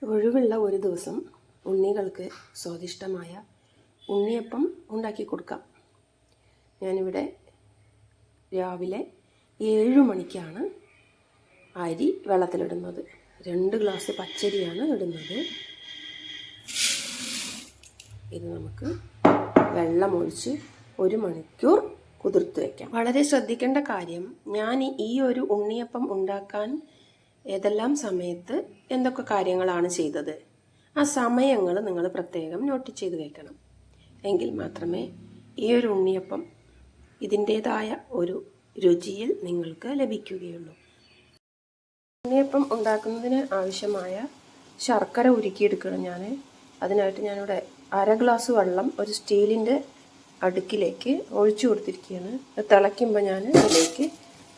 ഒഴിവുള്ള ഒരു ദിവസം ഉണ്ണികൾക്ക് സ്വാദിഷ്ടമായ ഉണ്ണിയപ്പം ഉണ്ടാക്കി കൊടുക്കാം. ഞാനിവിടെ രാവിലെ 7 മണിക്കാണ് അരി വെള്ളത്തിലിടുന്നത്. 2 ഗ്ലാസ് പച്ചരിയാണ് ഇടുന്നത്. ഇത് നമുക്ക് വെള്ളമൊഴിച്ച് 1 മണിക്കൂർ കുതിർത്ത് വയ്ക്കാം. വളരെ ശ്രദ്ധിക്കേണ്ട കാര്യം, ഞാൻ ഈ ഒരു ഉണ്ണിയപ്പം ഉണ്ടാക്കാൻ ഏതെല്ലാം സമയത്ത് എന്തൊക്കെ കാര്യങ്ങളാണ് ചെയ്തത്, ആ സമയങ്ങൾ നിങ്ങൾ പ്രത്യേകം നോട്ട് ചെയ്ത് വയ്ക്കണം. എങ്കിൽ മാത്രമേ ഈ ഒരു ഉണ്ണിയപ്പം ഇതിൻ്റേതായ ഒരു രുചിയിൽ നിങ്ങൾക്ക് ലഭിക്കുകയുള്ളൂ. ഉണ്ണിയപ്പം ഉണ്ടാക്കുന്നതിന് ആവശ്യമായ ശർക്കര ഉരുക്കിയെടുക്കണം. അതിനായിട്ട് ഞാനിവിടെ 1/2 ഗ്ലാസ് വെള്ളം ഒരു സ്റ്റീലിൻ്റെ അടുക്കിലേക്ക് ഒഴിച്ചു കൊടുത്തിരിക്കുകയാണ്. തിളയ്ക്കുമ്പോൾ ഞാൻ ഇതിലേക്ക്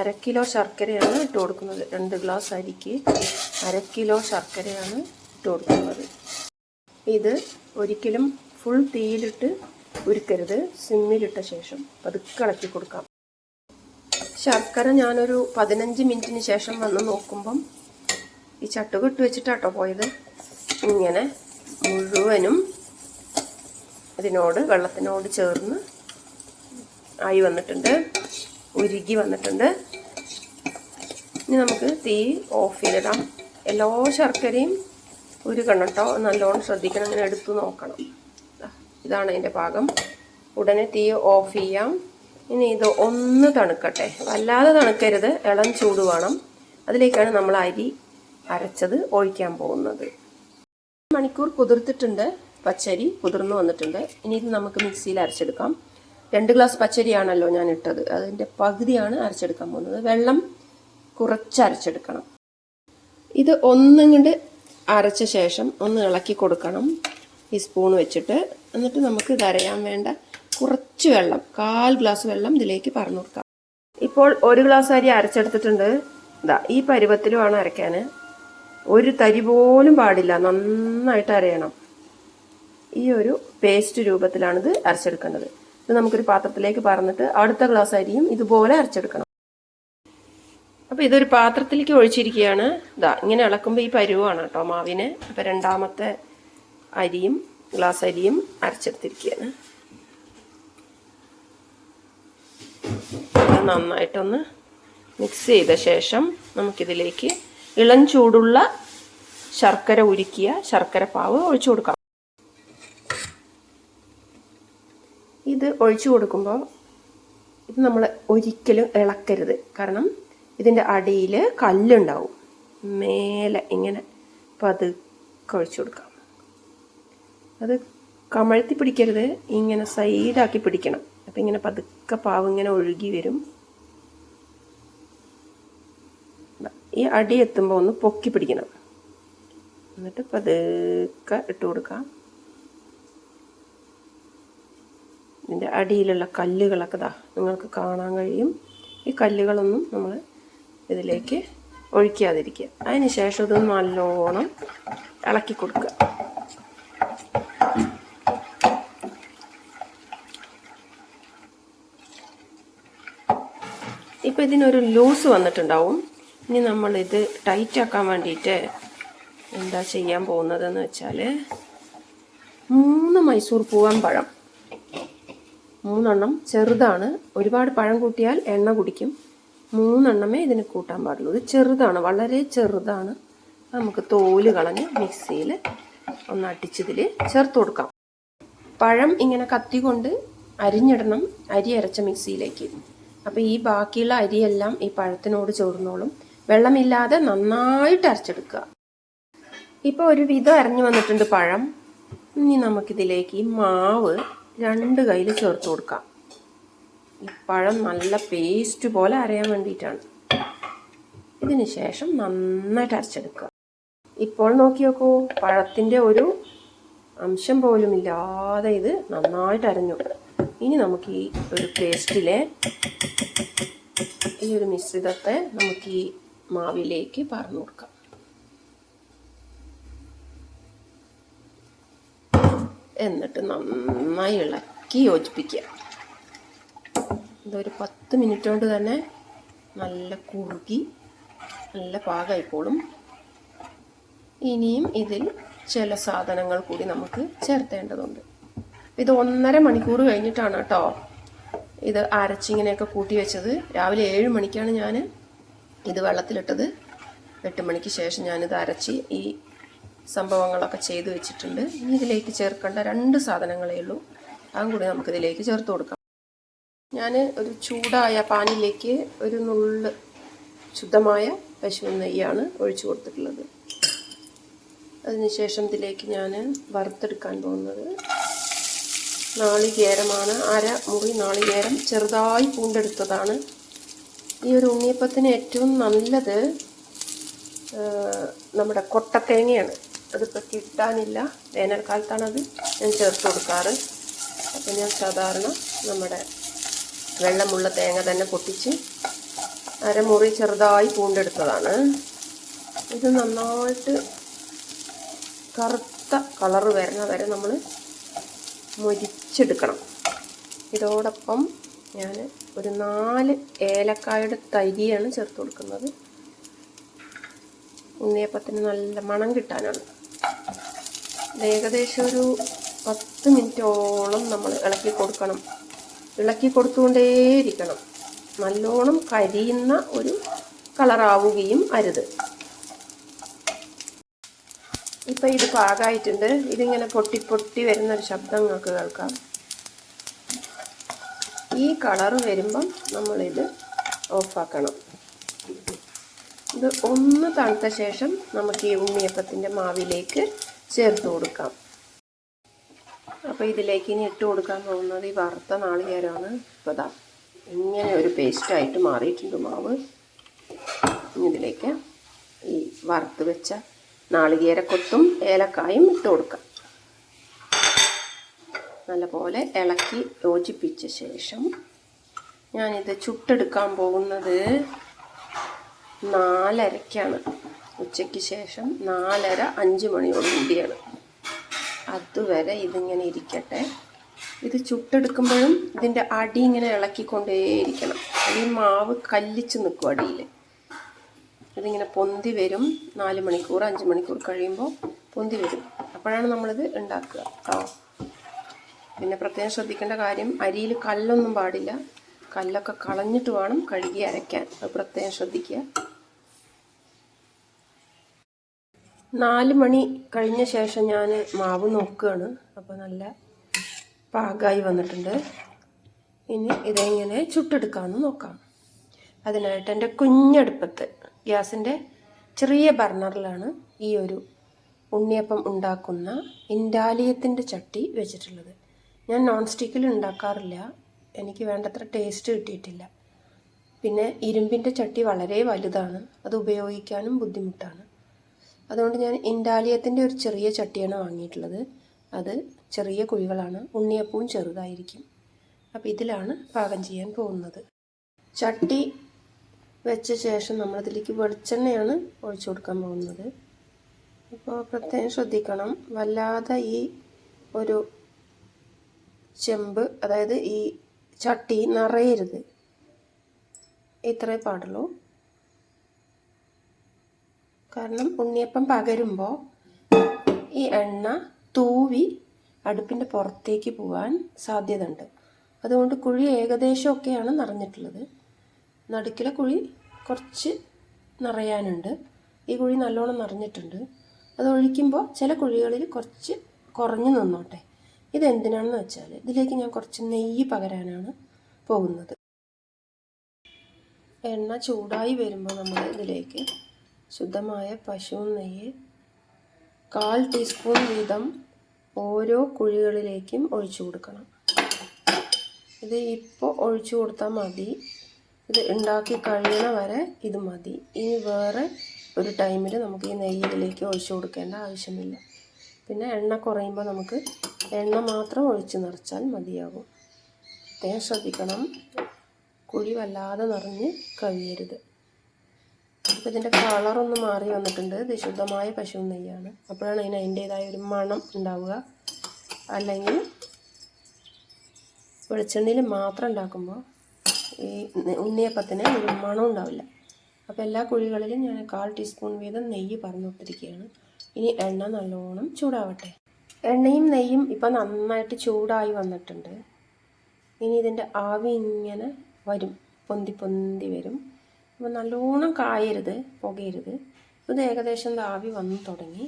1/2 കിലോ ശർക്കരയാണ് ഇട്ട് കൊടുക്കുന്നത്. 2 ഗ്ലാസ് അരിക്ക് 1/2 കിലോ ശർക്കരയാണ് ഇട്ട് കൊടുക്കുന്നത്. ഇത് ഒരിക്കലും ഫുൾ തീയിലിട്ട് ഉരുക്കരുത്. സിമ്മിലിട്ട ശേഷം പതുക്കെ ഇളക്കി കൊടുക്കാം. ശർക്കര ഞാനൊരു 15 മിനിറ്റിന് ശേഷം വന്ന് നോക്കുമ്പം ഈ ചട്ടുക ഇട്ട് വെച്ചിട്ടാട്ടോ പോയത്. ഇങ്ങനെ മുഴുവനും ഇതിനോട് വെള്ളത്തിനോട് ചേർന്ന് ആയി വന്നിട്ടുണ്ട്, ഉരുകി വന്നിട്ടുണ്ട്. ഇനി നമുക്ക് തീ ഓഫ് ചെയ്തിടാം. എല്ലാ ശർക്കരയും ഉരുകണം കേട്ടോ, നല്ലോണം ശ്രദ്ധിക്കണം. അങ്ങനെ എടുത്തു നോക്കണം. ഇതാണ് അതിൻ്റെ പാകം. ഉടനെ തീ ഓഫ് ചെയ്യാം. ഇനി ഇത് ഒന്ന് തണുക്കട്ടെ, വല്ലാതെ തണുക്കരുത്, ഇളം ചൂട് വേണം. അതിലേക്കാണ് നമ്മൾ അരി അരച്ചത് ഒഴിക്കാൻ പോകുന്നത്. 1 മണിക്കൂർ കുതിർത്തിട്ടുണ്ട്. പച്ചരി കുതിർന്നു വന്നിട്ടുണ്ട്. ഇനി ഇത് നമുക്ക് മിക്സിയിൽ അരച്ചെടുക്കാം. 2 ഗ്ലാസ് പച്ചരിയാണല്ലോ ഞാൻ ഇട്ടത്, അതിൻ്റെ പകുതിയാണ് അരച്ചെടുക്കാൻ പോകുന്നത്. വെള്ളം കുറച്ച് അരച്ചെടുക്കണം. ഇത് ഒന്നും കൊണ്ട് അരച്ച ശേഷം ഒന്ന് ഇളക്കി കൊടുക്കണം ഈ സ്പൂൺ വെച്ചിട്ട്. എന്നിട്ട് നമുക്ക് ഇത് അരയാൻ വേണ്ട കുറച്ച് വെള്ളം, 1/4 ഗ്ലാസ് വെള്ളം ഇതിലേക്ക് പറഞ്ഞു കൊടുക്കാം. ഇപ്പോൾ 1 ഗ്ലാസ് അരി അരച്ചെടുത്തിട്ടുണ്ട്. ഈ പരുവത്തിലുമാണ് അരയ്ക്കാൻ. ഒരു തരി പോലും പാടില്ല, നന്നായിട്ട് അരയണം. ഈ ഒരു പേസ്റ്റ് രൂപത്തിലാണിത് അരച്ചെടുക്കേണ്ടത്. ഇത് നമുക്കൊരു പാത്രത്തിലേക്ക് പറഞ്ഞിട്ട് അടുത്ത ഗ്ലാസ് അരിയും ഇതുപോലെ അരച്ചെടുക്കണം. അപ്പോൾ ഇതൊരു പാത്രത്തിലേക്ക് ഒഴിച്ചിരിക്കുകയാണ്. ഇങ്ങനെ ഇളക്കുമ്പോൾ ഈ പരുവാണ് കേട്ടോ മാവിന്. അപ്പോൾ 2ാമത്തെ ഗ്ലാസ് അരിയും അരച്ചെടുത്തിരിക്കുകയാണ്. നന്നായിട്ടൊന്ന് മിക്സ് ചെയ്ത ശേഷം നമുക്കിതിലേക്ക് ഇളം ചൂടുള്ള ശർക്കര ഉരുക്കിയ ശർക്കര പാവ് ഒഴിച്ചു കൊടുക്കാം. ഇത് ഒഴിച്ചു കൊടുക്കുമ്പോൾ ഇത് നമ്മൾ ഒരിക്കലും ഇളക്കരുത്. കാരണം ഇതിൻ്റെ അടിയിൽ കല്ലുണ്ടാവും. മേലെ ഇങ്ങനെ പതുക്കെ ഒഴിച്ചു കൊടുക്കാം. അത് കമഴ്ത്തി പിടിക്കരുത്, ഇങ്ങനെ സൈഡാക്കി പിടിക്കണം. അപ്പം ഇങ്ങനെ പതുക്കെ പാവ് ഇങ്ങനെ ഒഴുകി വരും. ഈ അടി എത്തുമ്പോൾ ഒന്ന് പൊക്കി പിടിക്കണം. എന്നിട്ട് പതുക്കെ ഇട്ട് കൊടുക്കാം. ഇതിൻ്റെ അടിയിലുള്ള കല്ലുകളൊക്കെ നിങ്ങൾക്ക് കാണാൻ കഴിയും. ഈ കല്ലുകളൊന്നും നമ്മൾ ഇതിലേക്ക് ഒഴിക്കാതിരിക്കുക. അതിന് ശേഷം ഇത് നല്ലോണം ഇളക്കി കൊടുക്കുക. ഇപ്പോൾ ഇതിനൊരു ലൂസ് വന്നിട്ടുണ്ടാവും. ഇനി നമ്മളിത് ടൈറ്റാക്കാൻ വേണ്ടിയിട്ട് എന്താ ചെയ്യാൻ പോകുന്നതെന്ന് വെച്ചാൽ 3 മൈസൂർ പൂവൻ പഴം, 3 ചെറുതാണ്. ഒരുപാട് പഴം കൂട്ടിയാൽ എണ്ണ കുടിക്കും. 3 എണ്ണമേ ഇതിന് കൂട്ടാൻ പാടുള്ളൂ. ഇത് ചെറുതാണ്, വളരെ ചെറുതാണ്. നമുക്ക് തോല് കളഞ്ഞ് മിക്സിയിൽ ഒന്ന് അടിച്ചതിൽ ചേർത്ത് കൊടുക്കാം. പഴം ഇങ്ങനെ കത്തി കൊണ്ട് അരിഞ്ഞിടണം അരി അരച്ച മിക്സിയിലേക്ക്. അപ്പോൾ ഈ ബാക്കിയുള്ള അരിയെല്ലാം ഈ പഴത്തിനോട് ചേർന്നോളും. വെള്ളമില്ലാതെ നന്നായിട്ട് അരച്ചെടുക്കുക. ഇപ്പോൾ ഒരു വിധം അരഞ്ഞു വന്നിട്ടുണ്ട് പഴം. ഇനി നമുക്കിതിലേക്ക് ഈ മാവ് 2 കയ്യിൽ ചേർത്ത് കൊടുക്കാം. ഈ പഴം നല്ല പേസ്റ്റ് പോലെ അരയാൻ വേണ്ടിയിട്ടാണ്. ഇതിന് ശേഷം നന്നായിട്ട് അരച്ചെടുക്കുക. ഇപ്പോൾ നോക്കി നോക്കൂ, പഴത്തിൻ്റെ ഒരു അംശം പോലും ഇല്ലാതെ ഇത് നന്നായിട്ട് അരഞ്ഞു. ഇനി നമുക്ക് ഈ ഒരു പേസ്റ്റിലെ ഈ ഒരു മിശ്രിതത്തെ നമുക്ക് ഈ മാവിലേക്ക് പറഞ്ഞു കൊടുക്കാം. എന്നിട്ട് നന്നായി ഇളക്കി യോജിപ്പിക്കുക. ഇതൊരു 10 മിനിറ്റ് കൊണ്ട് തന്നെ നല്ല കുറുകി നല്ല പാകമായിക്കോളും. ഇനിയും ഇതിൽ ചില സാധനങ്ങൾ കൂടി നമുക്ക് ചേർത്തേണ്ടതുണ്ട്. ഇത് 1.5 മണിക്കൂർ കഴിഞ്ഞിട്ടാണ് കേട്ടോ ഇത് അരച്ചിങ്ങനെയൊക്കെ കൂട്ടി വെച്ചത്. രാവിലെ 7 മണിക്കാണ് ഞാൻ ഇത് വെള്ളത്തിലിട്ടത്. 8 മണിക്ക് ശേഷം ഞാനിത് അരച്ച് ഈ സംഭവങ്ങളൊക്കെ ചെയ്ത് വെച്ചിട്ടുണ്ട്. ഇനി ഇതിലേക്ക് ചേർക്കേണ്ട 2 സാധനങ്ങളേ ഉള്ളൂ. അതും കൂടി നമുക്കിതിലേക്ക് ചേർത്ത് കൊടുക്കാം. ഞാൻ ഒരു ചൂടായ പാനിലേക്ക് ഒരു നുള്ള് ശുദ്ധമായ പശു നെയ്യാണ് ഒഴിച്ചു കൊടുത്തിട്ടുള്ളത്. അതിനുശേഷം ഇതിലേക്ക് ഞാൻ വറുത്തെടുക്കാൻ പോകുന്നത് നാളികേരമാണ്. 1/2 മുറി നാളികേരം ചെറുതായി പൂണ്ടെടുത്തതാണ്. ഈ ഒരു ഉണ്ണിയപ്പത്തിന് ഏറ്റവും നല്ലത് നമ്മുടെ കൊട്ടത്തേങ്ങയാണ്. അതിപ്പോൾ കിട്ടാനില്ല, വേനൽക്കാലത്താണ് അത് ഞാൻ ചേർത്ത് കൊടുക്കാറ്. അപ്പം ഞാൻ സാധാരണ നമ്മുടെ വെള്ളമുള്ള തേങ്ങ തന്നെ പൊട്ടിച്ച് 1/2 മുറി ചെറുതായി പൂണ്ടെടുത്തതാണ്. ഇത് നന്നായിട്ട് കറുത്ത കളറ് വരുന്ന വരെ നമ്മൾ മൊരിച്ചെടുക്കണം. ഇതോടൊപ്പം ഞാൻ ഒരു 4 ഏലക്കായുടെ തരിയാണ് ചേർത്ത് കൊടുക്കുന്നത്. ഉണ്ണിയപ്പത്തിന് നല്ല മണം കിട്ടാനാണ്. ഏകദേശം ഒരു 10 മിനിറ്റോളം നമ്മൾ ഇളക്കി കൊടുക്കണം. ഇളക്കി കൊടുത്തുകൊണ്ടേയിരിക്കണം. നല്ലോണം കരിയുന്ന ഒരു കളറാവുകയും അരുത്. ഇപ്പം ഇത് പാകമായിട്ടുണ്ട്. ഇതിങ്ങനെ പൊട്ടി പൊട്ടി വരുന്നൊരു ശബ്ദം നിങ്ങൾക്ക് കേൾക്കാം. ഈ കളറ് വരുമ്പം നമ്മളിത് ഓഫാക്കണം. ഇത് ഒന്ന് തണുത്ത ശേഷം നമുക്ക് ഈ ഉണ്ണിയപ്പത്തിൻ്റെ മാവിലേക്ക് ചേർത്ത് കൊടുക്കാം. അപ്പോൾ ഇതിലേക്ക് ഇനി ഇട്ട് കൊടുക്കാൻ പോകുന്നത് ഈ വറുത്ത നാളികേരമാണ്. ഇപ്പോൾ ദാ ഇങ്ങനെ ഒരു പേസ്റ്റായിട്ട് മാറിയിട്ടുണ്ട് മാവ്. ഇതിലേക്ക് ഈ വറുത്ത് വെച്ച നാളികേരക്കൊത്തും ഏലക്കായും ഇട്ട് കൊടുക്കാം. നല്ലപോലെ ഇളക്കി യോജിപ്പിച്ച ശേഷം ഞാനിത് ചുട്ടെടുക്കാൻ പോകുന്നത് 4:30ക്കാണ്. ഉച്ചയ്ക്ക് ശേഷം 4:30-5 മണിയോട് കൂടിയാണ്. അതുവരെ ഇതിങ്ങനെ ഇരിക്കട്ടെ. ഇത് ചുട്ടെടുക്കുമ്പോഴും ഇതിൻ്റെ അടി ഇങ്ങനെ ഇളക്കിക്കൊണ്ടേയിരിക്കണം. ഈ മാവ് കല്ലിച്ച് നിൽക്കും അടിയിൽ. ഇതിങ്ങനെ പൊന്തി വരും. 4 മണിക്കൂർ 5 മണിക്കൂർ കഴിയുമ്പോൾ പൊന്തി വരും. അപ്പോഴാണ് നമ്മളിത് ഉണ്ടാക്കുക കേട്ടോ. പിന്നെ പ്രത്യേകം ശ്രദ്ധിക്കേണ്ട കാര്യം, അരിയിൽ കല്ലൊന്നും പാടില്ല. കല്ലൊക്കെ കളഞ്ഞിട്ട് വേണം കഴുകി അരയ്ക്കാൻ. അത് പ്രത്യേകം ശ്രദ്ധിക്കുക. 4 മണി കഴിഞ്ഞ ശേഷം ഞാൻ മാവ് നോക്കുകയാണ്. അപ്പോൾ നല്ല പാകമായി വന്നിട്ടുണ്ട്. ഇനി ഇതെങ്ങനെ ചുട്ടെടുക്കാമെന്ന് നോക്കാം. അതിനായിട്ട് എൻ്റെ കുഞ്ഞടുപ്പത്ത് ഗ്യാസിൻ്റെ ചെറിയ ബർണറിലാണ് ഈ ഒരു ഉണ്ണിയപ്പം ഉണ്ടാക്കുന്ന ഇൻഡാലിയത്തിൻ്റെ ചട്ടി വെച്ചിട്ടുള്ളത്. ഞാൻ നോൺ സ്റ്റിക്കിൽ ഉണ്ടാക്കാറില്ല. എനിക്ക് വേണ്ടത്ര ടേസ്റ്റ് കിട്ടിയിട്ടില്ല. പിന്നെ ഇരുമ്പിൻ്റെ ചട്ടി വളരെ വലുതാണ്. അത് ഉപയോഗിക്കാനും ബുദ്ധിമുട്ടാണ്. അതുകൊണ്ട് ഞാൻ ഇൻഡാലിയത്തിൻ്റെ ഒരു ചെറിയ ചട്ടിയാണ് വാങ്ങിയിട്ടുള്ളത്. അത് ചെറിയ കുഴികളാണ്. ഉണ്ണിയപ്പവും ചെറുതായിരിക്കും. അപ്പോൾ ഇതിലാണ് പാകം ചെയ്യാൻ പോകുന്നത്. ചട്ടി വെച്ച ശേഷം നമ്മളിതിലേക്ക് വെളിച്ചെണ്ണയാണ് ഒഴിച്ചു കൊടുക്കാൻ പോകുന്നത്. ഇപ്പോൾ പ്രത്യേകം ശ്രദ്ധിക്കണം, വല്ലാതെ ഈ ഒരു ചെമ്പ്, അതായത് ഈ ചട്ടി നിറയരുത്. ഇത്രേ പാടുള്ളൂ. കാരണം ഉണ്ണിയപ്പം പകരുമ്പോൾ ഈ എണ്ണ തൂവി അടുപ്പിൻ്റെ പുറത്തേക്ക് പോകാൻ സാധ്യതയുണ്ട്. അതുകൊണ്ട് കുഴി ഏകദേശമൊക്കെയാണ് നിറഞ്ഞിട്ടുള്ളത്. നടുക്കിലെ കുഴി കുറച്ച് നിറയാനുണ്ട്. ഈ കുഴി നല്ലോണം നിറഞ്ഞിട്ടുണ്ട്. അത് ഒഴിക്കുമ്പോൾ ചില കുഴികളിൽ കുറച്ച് കുറഞ്ഞു നിന്നോട്ടെ. ഇതെന്തിനാണെന്ന് വെച്ചാൽ ഇതിലേക്ക് ഞാൻ കുറച്ച് നെയ്യ് പകരാനാണ് പോകുന്നത്. എണ്ണ ചൂടായി വരുമ്പോൾ നമ്മൾ ഇതിലേക്ക് ശുദ്ധമായ പശു നെയ്യ് 1/4 ടീസ്പൂൺ വീതം ഓരോ കുഴികളിലേക്കും ഒഴിച്ചു കൊടുക്കണം. ഇത് ഇപ്പോൾ ഒഴിച്ചു കൊടുത്താൽ മതി. ഇത് ഉണ്ടാക്കി കഴിയണ വരെ ഇത് മതി. ഇനി വേറെ ഒരു ടൈമിൽ നമുക്ക് ഈ നെയ്യ് ഇതിലേക്ക് ഒഴിച്ചു കൊടുക്കേണ്ട ആവശ്യമില്ല. പിന്നെ എണ്ണ കുറയുമ്പോൾ നമുക്ക് എണ്ണ മാത്രം ഒഴിച്ച് നിറച്ചാൽ മതിയാകും. പ്രത്യേകം ശ്രദ്ധിക്കണം, കുഴി വല്ലാതെ നിറഞ്ഞ് കഴിയരുത്. അപ്പോൾ ഇതിൻ്റെ കളറൊന്ന് മാറി വന്നിട്ടുണ്ട്. ഇത് ശുദ്ധമായ പശു നെയ്യാണ്. അപ്പോഴാണ് അതിൻ്റേതായ ഒരു മണം ഉണ്ടാവുക. അല്ലെങ്കിൽ വെളിച്ചെണ്ണയിൽ മാത്രം ഉണ്ടാക്കുമ്പോൾ ഈ ഉണ്ണിയപ്പത്തിന് ഒരു മണം ഉണ്ടാവില്ല. അപ്പോൾ എല്ലാ കുഴികളിലും ഞാൻ 1/4 ടീസ്പൂൺ വീതം നെയ്യ് പറഞ്ഞിട്ടിരിക്കുകയാണ്. ഇനി എണ്ണ നല്ലോണം ചൂടാവട്ടെ. എണ്ണയും നെയ്യും ഇപ്പം നന്നായിട്ട് ചൂടായി വന്നിട്ടുണ്ട്. ഇനി ഇതിൻ്റെ ആവി ഇങ്ങനെ വരും, പൊന്തി പൊന്തി വരും. അപ്പോൾ നല്ലോണം കായരുത്, പുകയരുത്. ഇത് ഏകദേശം ആവി വന്ന് തുടങ്ങി.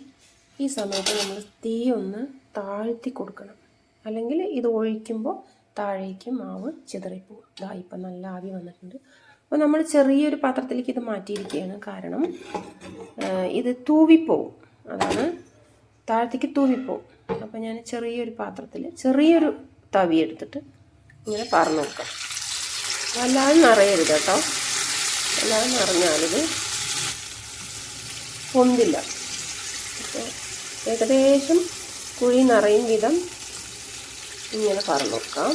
ഈ സമയത്ത് നമ്മൾ തീ ഒന്ന് താഴ്ത്തി കൊടുക്കണം, അല്ലെങ്കിൽ ഇത് ഒഴിക്കുമ്പോൾ താഴേക്ക് മാവ് ചിതറിപ്പോവും. ഇതാ ഇപ്പം നല്ല ആവി വന്നിട്ടുണ്ട്. അപ്പോൾ നമ്മൾ ചെറിയൊരു പാത്രത്തിലേക്ക് ഇത് മാറ്റിയിരിക്കുകയാണ്. കാരണം ഇത് തൂവിപ്പോവും, അതാണ് താഴത്തേക്ക് തൂവിപ്പോവും. അപ്പോൾ ഞാൻ ചെറിയൊരു പാത്രത്തിൽ ചെറിയൊരു തവി എടുത്തിട്ട് ഇങ്ങനെ പറന്ന് വെക്കാം. വല്ലാതെ നിറയരുത് കേട്ടോ, അല്ലാതെ നിറഞ്ഞാലിത് പൊന്തില്ല. അപ്പോൾ ഏകദേശം കുഴി നിറയും വിധം ഇങ്ങനെ പറന്ന് വെക്കാം.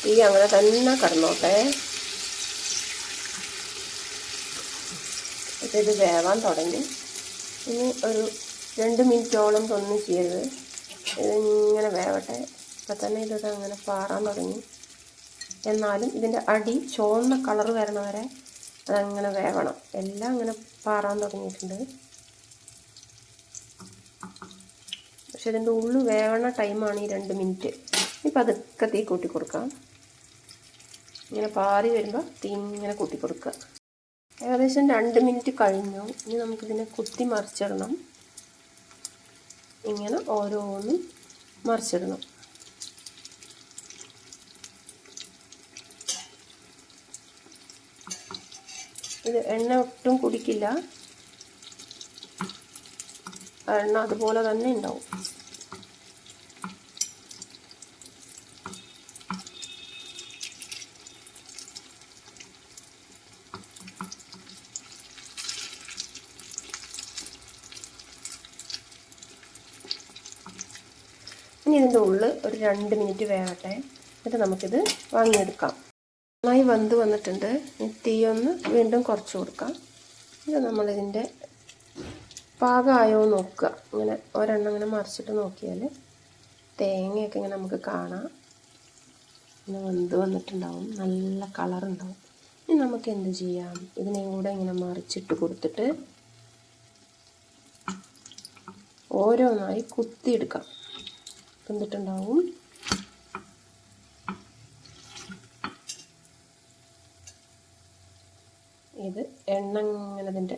തീ അങ്ങനെ തന്നെ കടന്നോട്ടെ. അപ്പോൾ ഇത് വേവാൻ തുടങ്ങി. ഇനി ഒരു 2 മിനിറ്റോളം ഒന്നും ചെയ്യരുത്, ഇതിങ്ങനെ വേവട്ടെ. ഇപ്പം തന്നെ ഇത് അങ്ങനെ പാറാൻ തുടങ്ങി. എന്നാലും ഇതിൻ്റെ അടി ചുവന്ന കളർ വരണ വരെ അതങ്ങനെ വേവണം. എല്ലാം അങ്ങനെ പാറാൻ തുടങ്ങിയിട്ടുണ്ട്. പക്ഷെ ഇതിൻ്റെ ഉള്ളു വേവണ ടൈമാണ് ഈ 2 മിനിറ്റ്. ഇപ്പം അതൊക്കെ തീ കൂട്ടി കൊടുക്കാം. ഇങ്ങനെ പാറി വരുമ്പോൾ തീ ഇങ്ങനെ കൂട്ടി കൊടുക്കുക. ഏകദേശം 2 മിനിറ്റ് കഴിഞ്ഞു. ഇനി നമുക്കിതിനെ കുത്തി മറിച്ചിടണം. ഇങ്ങനെ ഓരോന്നും മറിച്ചിടണം. ഇത് എണ്ണ ഒട്ടും കുടിക്കില്ല, എണ്ണ അതുപോലെ തന്നെ ഉണ്ടാവും. ഇനി ഇതിൻ്റെ ഉള്ളിൽ ഒരു 2 മിനിറ്റ് വേവട്ടെ. എന്നിട്ട് നമുക്കിത് വാങ്ങിയെടുക്കാം. നന്നായി വെന്ത് വന്നിട്ടുണ്ട്. തീ ഒന്ന് വീണ്ടും കുറച്ച് കൊടുക്കാം. ഇത് നമ്മളിതിൻ്റെ പാകമായോ നോക്കുക. ഇങ്ങനെ ഒരെണ്ണം ഇങ്ങനെ മറിച്ചിട്ട് നോക്കിയാൽ തേങ്ങയൊക്കെ ഇങ്ങനെ നമുക്ക് കാണാം. ഇങ്ങനെ വെന്ത് വന്നിട്ടുണ്ടാവും, നല്ല കളറുണ്ടാവും. ഇനി നമുക്ക് എന്ത് ചെയ്യാം, ഇതിനെയും കൂടെ ഇങ്ങനെ മറിച്ചിട്ട് കൊടുത്തിട്ട് ഓരോന്നായി കുത്തിയെടുക്കാം. വെന്തിട്ടുണ്ടാവും. ഇത് എണ്ണ ഇങ്ങനെ ഇതിൻ്റെ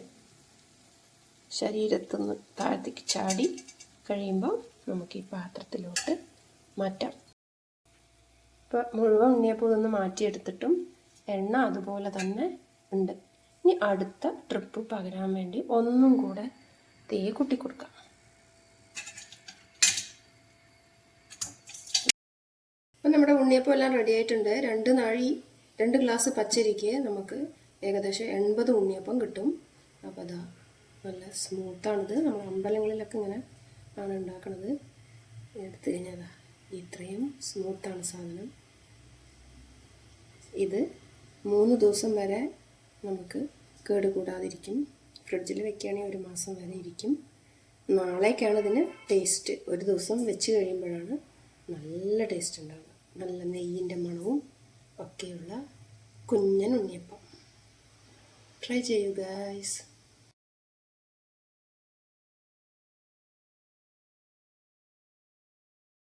ശരീരത്തുനിന്ന് താഴത്തേക്ക് ചാടി കഴിയുമ്പോൾ നമുക്ക് ഈ പാത്രത്തിലോട്ട് മാറ്റാം. ഇപ്പോൾ മുഴുവൻ ഉണ്ണിയപ്പം ഇതൊന്ന് മാറ്റിയെടുത്തിട്ടും എണ്ണ അതുപോലെ തന്നെ ഉണ്ട്. ഇനി അടുത്ത ട്രിപ്പ് പകരാൻ വേണ്ടി ഒന്നും കൂടെ തീ കൂട്ടി കൊടുക്കാം. അപ്പം നമ്മുടെ ഉണ്ണിയപ്പം എല്ലാം റെഡി ആയിട്ടുണ്ട്. 2 ഗ്ലാസ് പച്ചരിക്ക് നമുക്ക് ഏകദേശം 80 ഉണ്ണിയപ്പം കിട്ടും. അപ്പോൾ അതാ നല്ല സ്മൂത്താണിത്. നമ്മൾ അമ്പലങ്ങളിലൊക്കെ ഇങ്ങനെ ആണ് ഉണ്ടാക്കുന്നത്. എടുത്തു കഴിഞ്ഞാൽ ഇത്രയും സ്മൂത്താണ് സാധനം. ഇത് 3 ദിവസം വരെ നമുക്ക് കേടുകൂടാതിരിക്കും. ഫ്രിഡ്ജിൽ വെക്കുകയാണെങ്കിൽ 1 മാസം വരെ ഇരിക്കും. നാളേക്കാണ് ഇതിന് ടേസ്റ്റ്. ഒരു ദിവസം വെച്ച് കഴിയുമ്പോഴാണ് നല്ല ടേസ്റ്റ് ഉണ്ടാവുക. നല്ല നെയ്യിൻ്റെ മണവും ഒക്കെയുള്ള കുഞ്ഞൻ ഉണ്ണിയപ്പം. ട്രൈ ചെയ്യൂ ഗൈസ്.